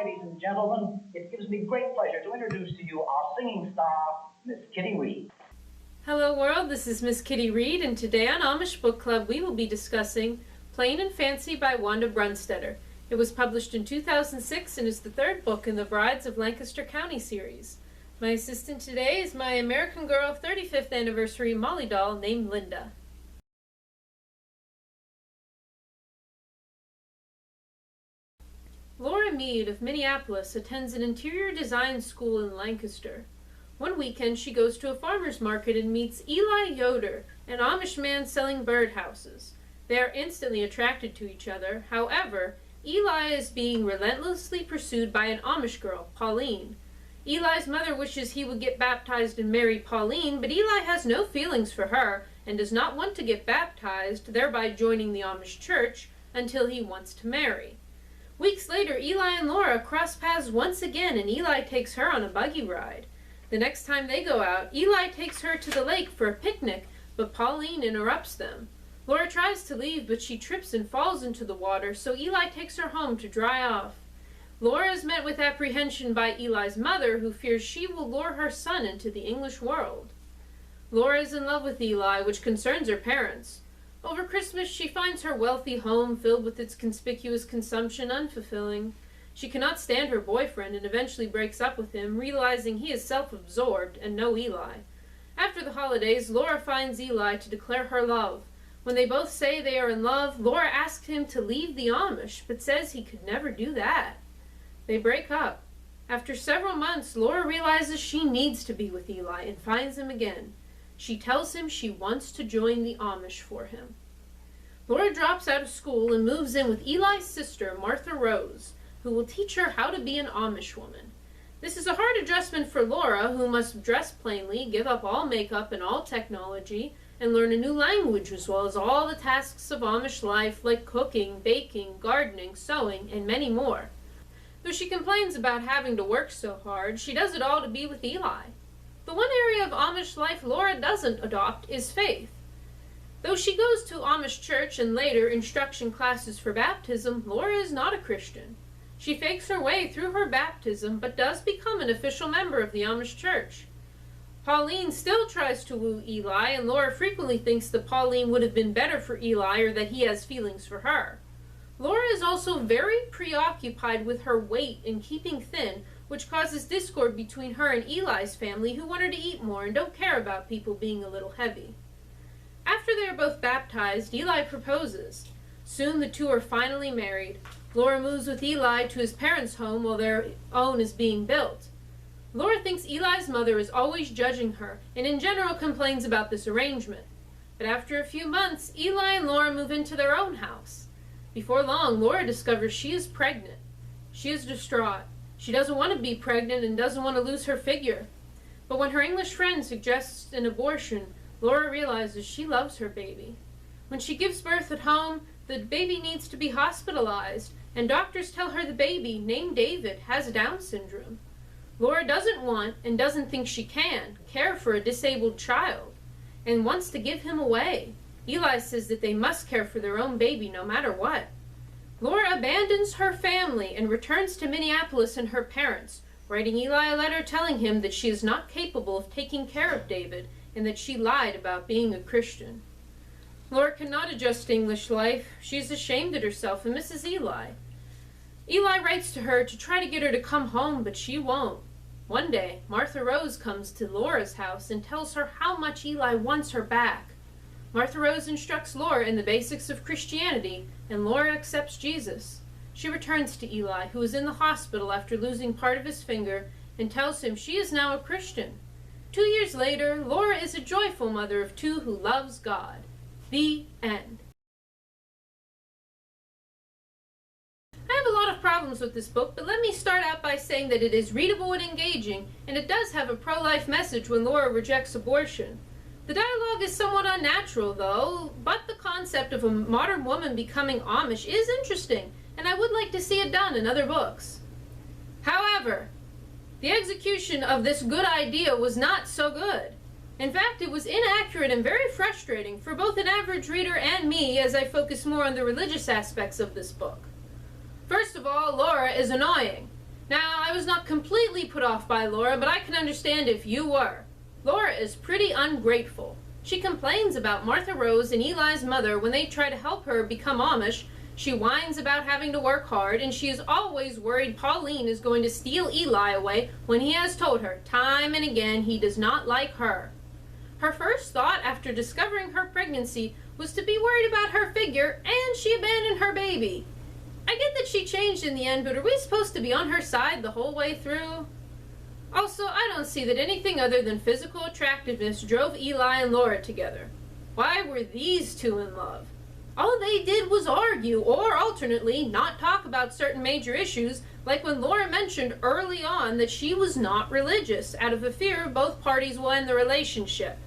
ladies and gentlemen, it gives me great pleasure to introduce to you our singing star, Miss Kitty Reed. Hello world, this is Miss Kitty Reed, and today on Amish Book Club we will be discussing Plain and Fancy by Wanda Brunstetter. It was published in 2006 and is the third book in the Brides of Lancaster County series. My assistant today is my American Girl 35th anniversary Molly doll named Linda. Laura Mead of Minneapolis attends an interior design school in Lancaster. One weekend she goes to a farmer's market and meets Eli Yoder, an Amish man selling birdhouses. They are instantly attracted to each other. However, Eli is being relentlessly pursued by an Amish girl, Pauline. Eli's mother wishes he would get baptized and marry Pauline, but Eli has no feelings for her and does not want to get baptized, thereby joining the Amish church, until he wants to marry. Weeks later, Eli and Laura cross paths once again, and Eli takes her on a buggy ride. The next time they go out, Eli takes her to the lake for a picnic, but Pauline interrupts them. Laura tries to leave, but she trips and falls into the water, so Eli takes her home to dry off. Laura is met with apprehension by Eli's mother, who fears she will lure her son into the English world. Laura is in love with Eli, which concerns her parents. Over Christmas, she finds her wealthy home filled with its conspicuous consumption unfulfilling. She cannot stand her boyfriend and eventually breaks up with him, realizing he is self-absorbed and no Eli. After the holidays, Laura finds Eli to declare her love. When they both say they are in love, Laura asks him to leave the Amish, but says he could never do that. They break up. After several months, Laura realizes she needs to be with Eli and finds him again. She tells him she wants to join the Amish for him. Laura drops out of school and moves in with Eli's sister, Martha Rose, who will teach her how to be an Amish woman. This is a hard adjustment for Laura, who must dress plainly, give up all makeup and all technology, and learn a new language as well as all the tasks of Amish life like cooking, baking, gardening, sewing, and many more. Though she complains about having to work so hard, she does it all to be with Eli. The one area of Amish life Laura doesn't adopt is faith. Though she goes to Amish church and later instruction classes for baptism, Laura is not a Christian. She fakes her way through her baptism, but does become an official member of the Amish church. Pauline still tries to woo Eli, and Laura frequently thinks that Pauline would have been better for Eli or that he has feelings for her. Laura is also very preoccupied with her weight and keeping thin, which causes discord between her and Eli's family, who want her to eat more and don't care about people being a little heavy. After they are both baptized, Eli proposes. Soon the two are finally married. Laura moves with Eli to his parents' home while their own is being built. Laura thinks Eli's mother is always judging her, and in general complains about this arrangement. But after a few months, Eli and Laura move into their own house. Before long, Laura discovers she is pregnant. She is distraught. She doesn't want to be pregnant and doesn't want to lose her figure. But when her English friend suggests an abortion, Laura realizes she loves her baby. When she gives birth at home, the baby needs to be hospitalized, and doctors tell her the baby, named David, has Down syndrome. Laura doesn't want, and doesn't think she can, care for a disabled child, and wants to give him away. Eli says that they must care for their own baby no matter what. Laura abandons her family and returns to Minneapolis and her parents, writing Eli a letter telling him that she is not capable of taking care of David and that she lied about being a Christian. Laura cannot adjust to English life. She is ashamed at herself and misses Eli. Eli writes to her to try to get her to come home, but she won't. One day, Martha Rose comes to Laura's house and tells her how much Eli wants her back. Martha Rose instructs Laura in the basics of Christianity, and Laura accepts Jesus. She returns to Eli, who is in the hospital after losing part of his finger, and tells him she is now a Christian. 2 years later, Laura is a joyful mother of two who loves God. The end. I have a lot of problems with this book, but let me start out by saying that it is readable and engaging, and it does have a pro-life message when Laura rejects abortion. The dialogue is somewhat unnatural, though, but the concept of a modern woman becoming Amish is interesting, and I would like to see it done in other books. However, the execution of this good idea was not so good. In fact, it was inaccurate and very frustrating for both an average reader and me as I focus more on the religious aspects of this book. First of all, Laura is annoying. Now, I was not completely put off by Laura, but I can understand if you were. Laura is pretty ungrateful. She complains about Martha Rose and Eli's mother when they try to help her become Amish. She whines about having to work hard, and she is always worried Pauline is going to steal Eli away when he has told her time and again he does not like her. Her first thought after discovering her pregnancy was to be worried about her figure, and she abandoned her baby. I get that she changed in the end, but are we supposed to be on her side the whole way through? Also, I don't see that anything other than physical attractiveness drove Eli and Laura together. Why were these two in love? All they did was argue, or alternately, not talk about certain major issues, like when Laura mentioned early on that she was not religious, out of a fear both parties will end the relationship.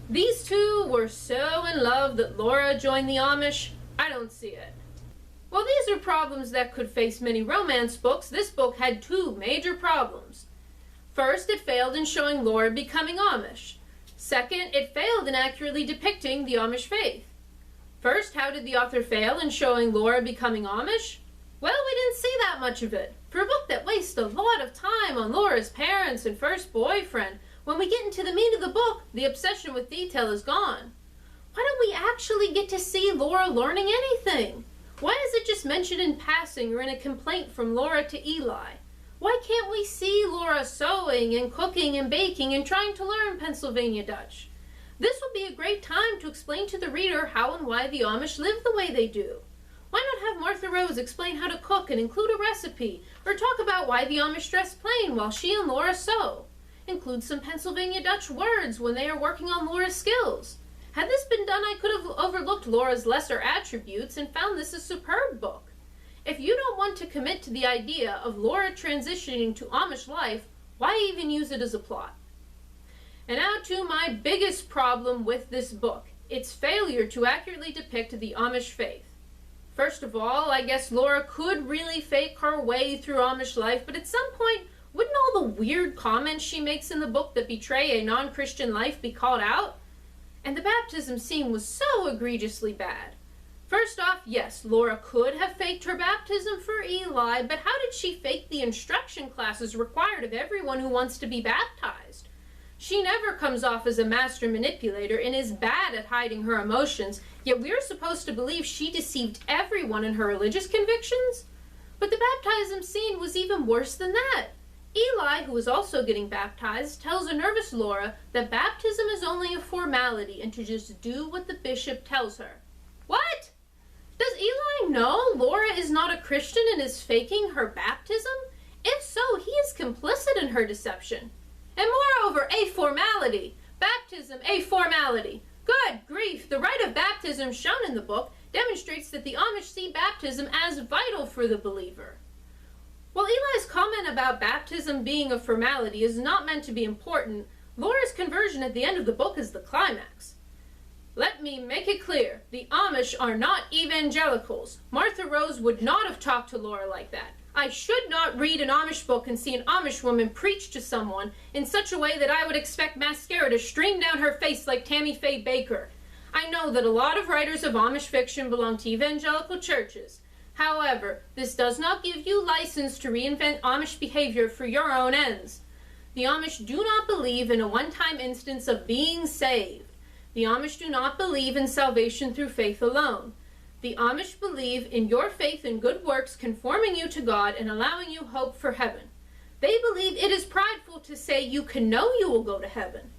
These two were so in love that Laura joined the Amish. I don't see it. While these are problems that could face many romance books, this book had two major problems. First, it failed in showing Laura becoming Amish. Second, it failed in accurately depicting the Amish faith. First, how did the author fail in showing Laura becoming Amish? Well, we didn't see that much of it. For a book that wastes a lot of time on Laura's parents and first boyfriend, when we get into the meat of the book, the obsession with detail is gone. Why don't we actually get to see Laura learning anything? Why is it just mentioned in passing or in a complaint from Laura to Eli? Why can't we see Laura sewing and cooking and baking and trying to learn Pennsylvania Dutch? This would be a great time to explain to the reader how and why the Amish live the way they do. Why not have Martha Rose explain how to cook and include a recipe, or talk about why the Amish dress plain while she and Laura sew? Include some Pennsylvania Dutch words when they are working on Laura's skills. Had this been done, I could have overlooked Laura's lesser attributes and found this a superb book. If you don't want to commit to the idea of Laura transitioning to Amish life, why even use it as a plot? And now to my biggest problem with this book, its failure to accurately depict the Amish faith. First of all, I guess Laura could really fake her way through Amish life, but at some point, wouldn't all the weird comments she makes in the book that betray a non-Christian life be called out? And the baptism scene was so egregiously bad. First off, yes, Laura could have faked her baptism for Eli, but how did she fake the instruction classes required of everyone who wants to be baptized? She never comes off as a master manipulator and is bad at hiding her emotions, yet we're supposed to believe she deceived everyone in her religious convictions? But the baptism scene was even worse than that. Eli, who is also getting baptized, tells a nervous Laura that baptism is only a formality and to just do what the bishop tells her. What? Does Eli know Laura is not a Christian and is faking her baptism? If so, he is complicit in her deception. And moreover, a formality. Baptism, a formality. Good grief, the rite of baptism shown in the book demonstrates that the Amish see baptism as vital for the believer. While Eli's comment about baptism being a formality is not meant to be important, Laura's conversion at the end of the book is the climax. Let me make it clear, the Amish are not evangelicals. Martha Rose would not have talked to Laura like that. I should not read an Amish book and see an Amish woman preach to someone in such a way that I would expect mascara to stream down her face like Tammy Faye Baker. I know that a lot of writers of Amish fiction belong to evangelical churches. However, this does not give you license to reinvent Amish behavior for your own ends. The Amish do not believe in a one-time instance of being saved. The Amish do not believe in salvation through faith alone. The Amish believe in your faith and good works conforming you to God and allowing you hope for heaven. They believe it is prideful to say you can know you will go to heaven.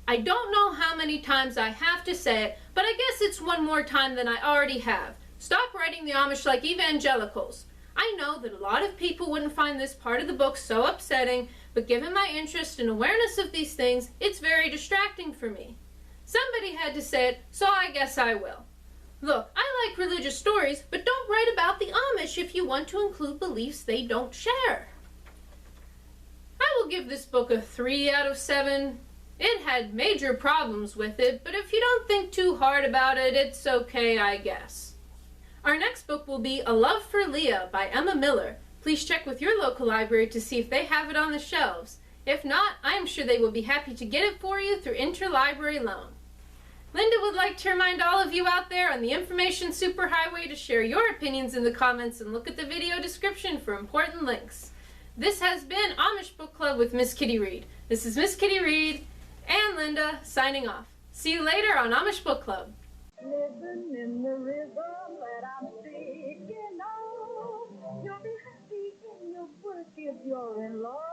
I don't know how many times I have to say it, but I guess it's one more time than I already have. Stop writing the Amish like evangelicals. I know that a lot of people wouldn't find this part of the book so upsetting, but given my interest and awareness of these things, it's very distracting for me. Somebody had to say it, so I guess I will. Look, I like religious stories, but don't write about the Amish if you want to include beliefs they don't share. I will give this book a 3 out of 7. It had major problems with it, but if you don't think too hard about it, it's okay, I guess. Our next book will be A Love for Leah by Emma Miller. Please check with your local library to see if they have it on the shelves. If not, I am sure they will be happy to get it for you through interlibrary loan. Linda would like to remind all of you out there on the information superhighway to share your opinions in the comments and look at the video description for important links. This has been Amish Book Club with Miss Kitty Reed. This is Miss Kitty Reed and Linda signing off. See you later on Amish Book Club. Listen in the rhythm that I'm singing on. You'll be happy in your work if you're in love.